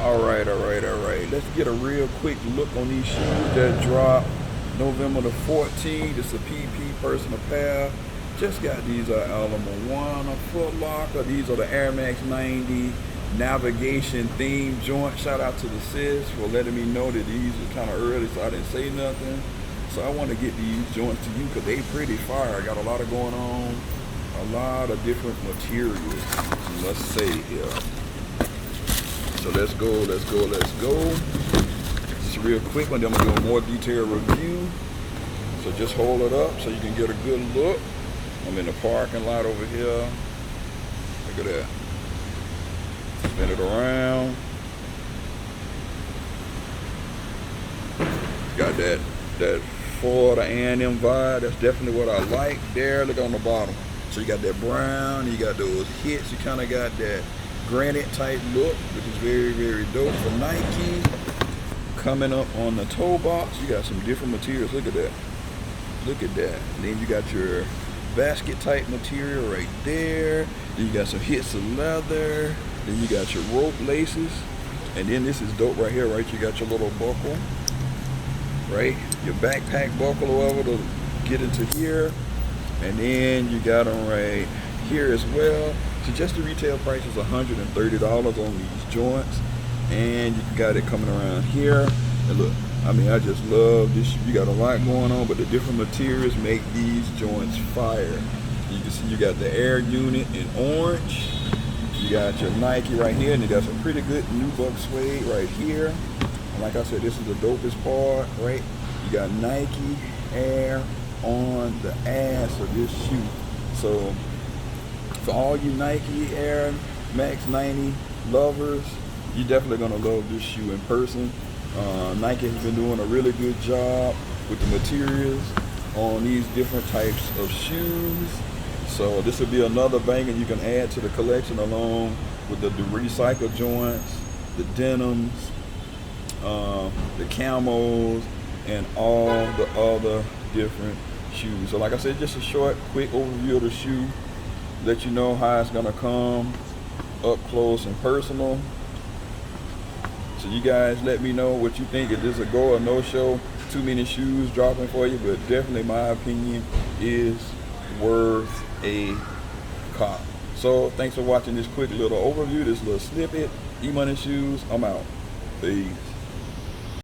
Alright. Let's get a real quick look on these shoes that drop November the 14th. It's a PP personal pair. Just got these Alamo One, a Foot Locker. These are the Air Max 90 navigation theme joint. Shout out to the sis for letting me know that these are kind of early, so I didn't say nothing. So I want to get these joints to you because they pretty fire. I got a lot of going on, a lot of different materials. Let's say here. So let's go. Just a real quick one, then I'm gonna do a more detailed review. So just hold it up so you can get a good look. I'm in the parking lot over here. Look at that. Spin it around. Got that Florida A&M vibe. That's definitely what I like there. Look on the bottom. So you got that brown, you got those hits, you kind of got that granite type look, which is very, very dope. For Nike, coming up on the toe box, you got some different materials. Look at that. And then you got your basket type material right there. Then you got some hits of leather. Then you got your rope laces. And then this is dope right here, right? You got your little buckle, right? Your backpack buckle or whatever to get into here. And then you got them right here as well. So just the retail price is $130 on these joints. And you got it coming around here. And look, I mean, I just love this. You got a lot going on, but the different materials make these joints fire. You can see you got the Air unit in orange. You got your Nike right here, and you got some pretty good nubuck suede right here. And like I said, this is the dopest part, right? You got Nike Air on the ass of this shoe. So for all you Nike Air Max 90 lovers, you're definitely gonna love this shoe in person. Nike has been doing a really good job with the materials on these different types of shoes. So this will be another banger you can add to the collection along with the recycled joints, the denims, the camos, and all the other different shoes. So like I said, just a short, quick overview of the shoe. Let you know how it's gonna come up close and personal. So you guys let me know what you think. Is this a go or no show? Too many shoes dropping for you, but definitely my opinion is worth a cop. So thanks for watching this quick little overview, this little snippet. E-Money Shoes, I'm out. Peace.